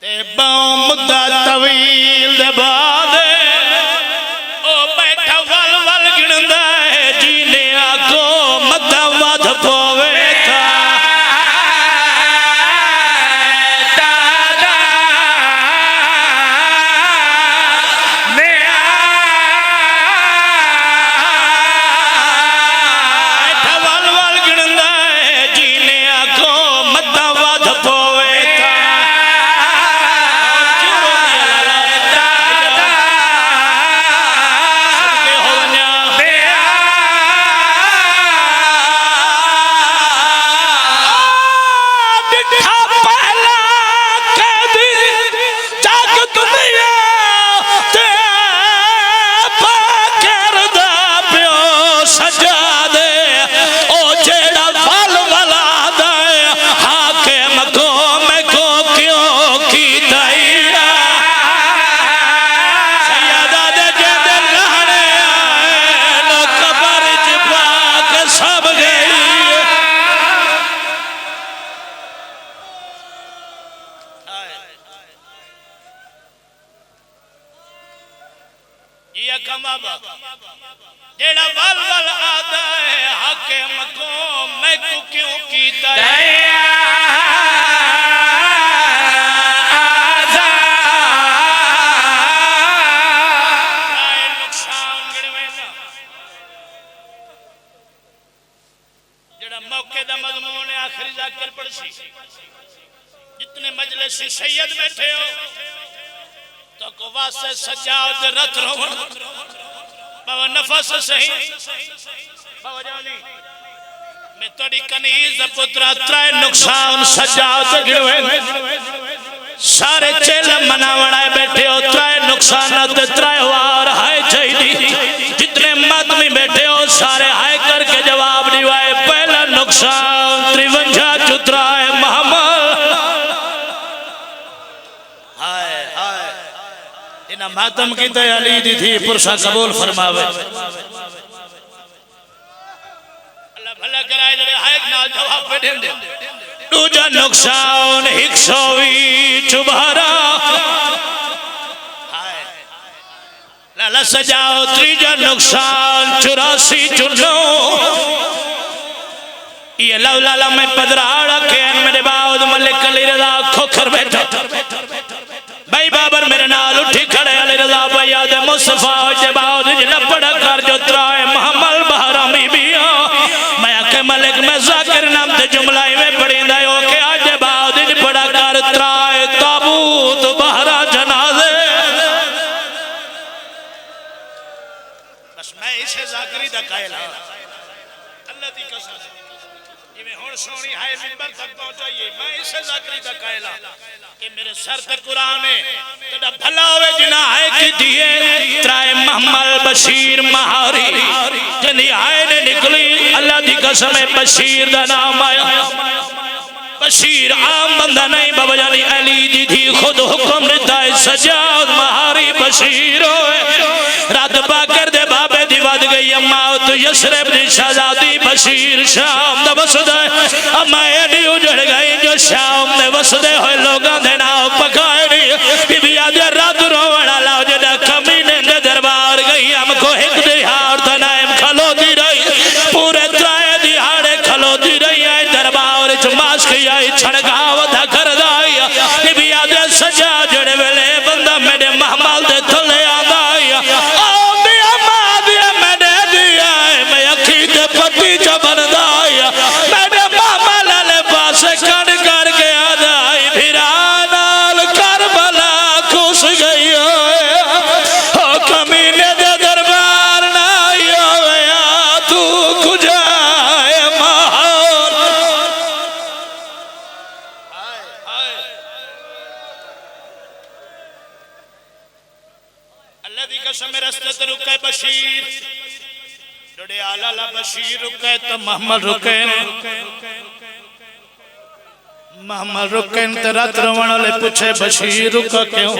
تے مدہ طویل دے بعد او بیٹھا ول ول گندا ہے جینے آکو مدہ ود پوے تھا جیڑا ول ول آدھا ہے حاکم کو میں کو کیوں کیتا ہے جیڑا موقع دا مضمون آخری ذاکر پڑھسی جتنے مجلس سید بیٹھے ہو تو کو واسطے سجاد رت رون بابا نفس صحیح بابا جانی میں توڑی کنیز پترہ ترائے نقصان سجاد گروے سارے چیل مناوڑائے بیٹھے ہو ترائے نقصانات ترائے وار ہائے چاہی جتنے مدمی بیٹھے ہو سارے ہائے کر کے جواب دیوائے پہلا نقصان تریونجا چترائے محمد انہا ماتم کی تے علی دی تھی پرسا قبول فرماوے اللہ بھلا کرائے جڑے ہائیک نال جواب پہ دیں دے دوجا نقصان ایک سوی چبھارا لالا سجاؤ تریجا نقصان 84 چنو یہ لالا میں پدراڑا کہ میرے باؤد ملک علی رضا کھوکھر بیٹھا بھائی بابر میرے نال اٹھی کھڑے علی رضا بیاد مصطفیٰ جباؤد جنہ پڑا کر جو ترائے محمل بہرامی بیا میں اکے ملک میں ذاکر نام تے جملائی میں پڑھیں دائے ہو کہ آج جباؤد جنہ پڑا کر ترائے تابوت بہرا جنازے بس میں اسے ذاکری دا قائل ہوں اللہ دی قسم یہ میں ہون سونی ہائے منبر تک پہنچائیے میں اسے ذاکری دا قائل ہوں کہ میرے سر تک قرآن ہے تڑا بھلا ہوئے جنہ آئے کی دیئے ترائے محمل بشیر مہاری جنہی آئے نے نکلی اللہ دی قسم بشیر دا نام آیا بشیر عام بندہ نہیں بابا جانی علی دی تھی خود حکم رتا ہے سجاد مہاری بشیر ہوئے رات باکر دے بابے دی ود گئی اماؤ تو یسرب دی شہزادی بشیر شام دا وسد ہے اما ایڈی اجڑ گئی جو شام دے وسدے ہوئے لوگاں دے ناؤ پکائے نہیں بی بی آدھے رات روڑا لاؤ جدہ کمینے دے دربار گئی ہم کو ایک دیہار تنائم کھلو دی رہی پورے ترائے دیہارے کھلو دی رہی آئے دربار چماس کی آئی چھڑگاو تھا کر دائی بی بی آدھے سجا جڑے ویلے بندہ میرے محمل دے تھلے آدھائی بشیر جڑے آلالہ بشیر رکے تو محمد رکے محمد رکے انترات روان لے پوچھے بشیر رکا کیوں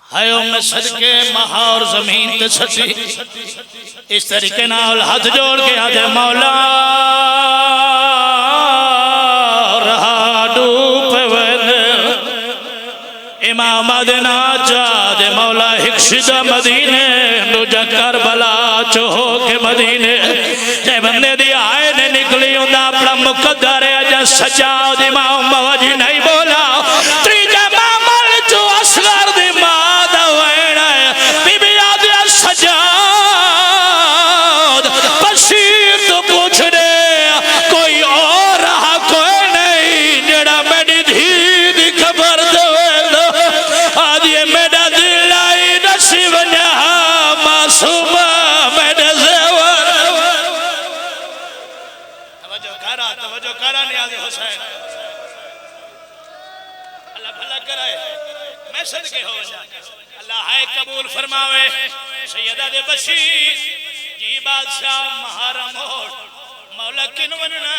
ہائیو میں صدقے مہار زمین تے سچی اس طریقے نال ہاتھ جوڑ کے آدھے مولا رہا امام مدینہ جاد مولا حکشدہ مدینے نجا کربلا چوہو کے مدینے جے بندے دی آئے نے نکلی ہوں دا اپنا مقدر ہے جا سجاد امام موجی نہیں بولا تریجہ مامل جو اصغر دی مادہ وینا ہے بی بی آدھیا سجاد بشیر تو پوچھ دے کوئی اور رہا کوئی نہیں جڑا میری دھی دی خبر دے آدھیے میرا دل آئی نصیب نہا معصومہ میرے زیور توجہ کرا نیاز حسین اللہ بھلا کرائے میں صدقے ہو جائے اللہ ہے قبول فرماوے سیدہ دے بشیر جی بادشاہ محرم ہوڑ مولا کن وننا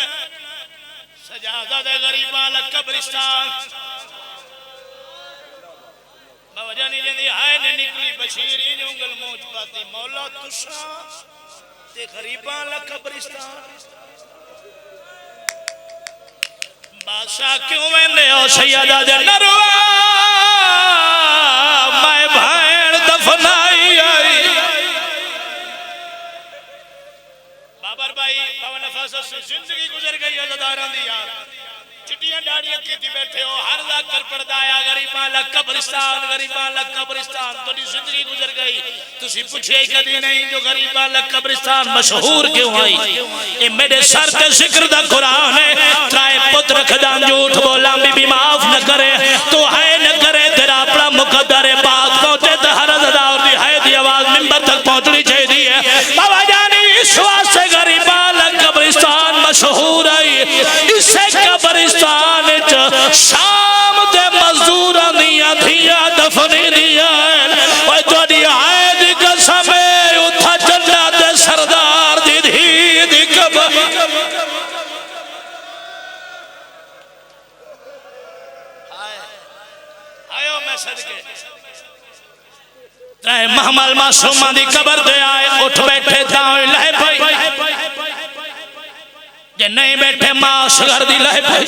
سجادہ دے غریبان قبرستان بوجہ نہیں جندی آئے نے نکلی بشیر ہی جنگل موج پاتی مولا تشا تے غریبان قبرستان بادشاہ کیوں میں نے او سیدہ دے نروا میں بھائن دفنائی آئی بابر بھائی بابا نفاست سے زندگی گزر گئی عزداران دی یار چٹیاں ڈاڑیاں کیتی بیٹھے ہو ہر لاکھ کر پڑھدایا غریبان قبرستان تو دی زندگی گزر گئی تسی پوچھے کدی نہیں جو غریبان قبرستان مشہور کیوں آئی یہ میرے سر تے ذکر دا قرآن ہے ترائے پتر کھدان جھوٹ بولا بی بی معاف نہ کرے تو ہے نہ کرے تیرا اپنا مقدر پاک پہنچے تو ہر عزدار دی ہے دی آواز ممبر تک پہنچنی چاہیے بابا جانی اس واسطے غریبان قبرستان مشہور آئی اسے قبرستان شام دے مزدوران دیا دیا دفنی دیا اوہ تو دی آئے دی قسم اتھا چلنا دے سردار دی دھی دی قبر آئیو میں صدقے رہے محمل معصومہ دی قبر دے آئے اٹھ بیٹھے داؤں لہے بھائی جے نہیں بیٹھے ماں سگر دی لہے بھائی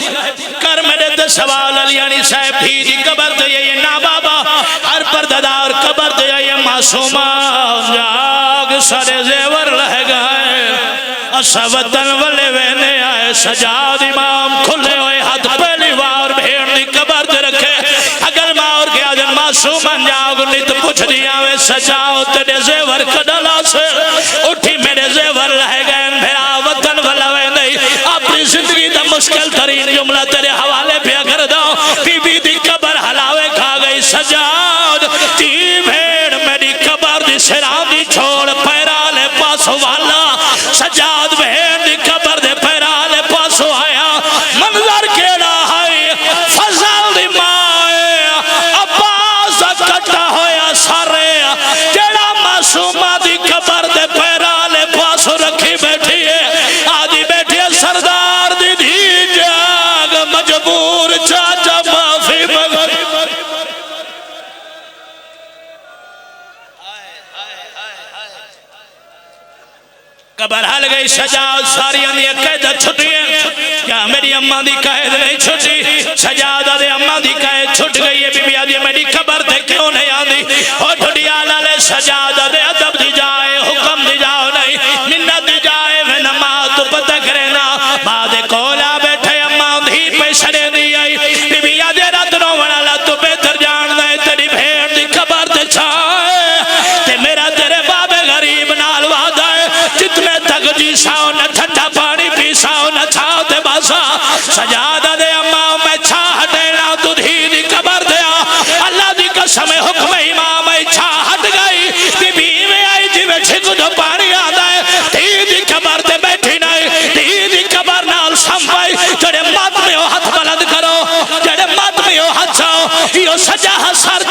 کر میرے دے سوال علیانی صاحب بھی دی قبر دے یہ نا بابا ہر پرددار قبر دے یہ معصومہ جاگ سارے زیور لہے گئے اسا وطن والے وینے آئے سجاد امام کھلے ہوئے ہاتھ پہلی وار بھیڑ دی قبر دے رکھے اگر ماں اور کیا جن معصومہ جاگ نیت پوچھ دیا وے سجاؤ تیرے زیور کڈلا سے اٹھی میرے زیور لہے گئے بھیرا وطن والا وینے اپنی زندگی دا مشکل ترین جملہ تیرے حوالے پہ اگر دو بی بی دی قبر حلاوے کھا گئی سجاد تی بھیڑ میری قبر دی سرام دی چھوڑ پیرالے پاسو والا سجاد بھیڑ دی قبر دے پیرالے پاسو آیا منظر کیڑا ہے فضل دی مائے عباس کٹا ہویا سارے جیڑا معصومہ دی قبر دے پیرالے پاسو رکھی بیٹھی ہے آدھی بیٹھی ہے سردار دی دھی جاگ مجبور چاچا معافی مگر قبر حل گئی سجاد ساری اندھی قیدت چھٹی ہے کیا میری اماں دی قید نہیں چھٹی سجاد دے اماں دی قید چھٹ گئی ہے بی بی آدھی میری قبر تے کیوں نہیں آندھی اور ٹھڑی آلہ لے سجاد دے ادب دی جائے حکم دی جاؤ نہیں منت دی جائے میں نماز تو پتہ کرنا بعد کولا بیٹھے اماں دھی پہ شڑے دی آئی بی بی آدھے رات نو ونالا تو بہتر جان دے تیری بھیڑ دی قبر تے چھائے تے میرا تیرے باب غریب نال وعدہ ہے جتنے تک جی ساؤ نہ ٹھنڈا پانی پی ساؤ نہ چھاؤ تے باسا سجادہ دے اماں میں چھا ہٹینا تو دھی دی قبر دیا اللہ دی قسم حکم امام میں چھا ہٹ گئی بی بی میں آئی جی میں چھک جو پانی آدھا ہے دھی دی قبر دے بیٹھی نہیں دھی دی قبر نال سنبھائی جڑے مات میں ہو ہاتھ بلند کرو جڑے مات میں ہو ہاتھ چاہو یہ سجا سر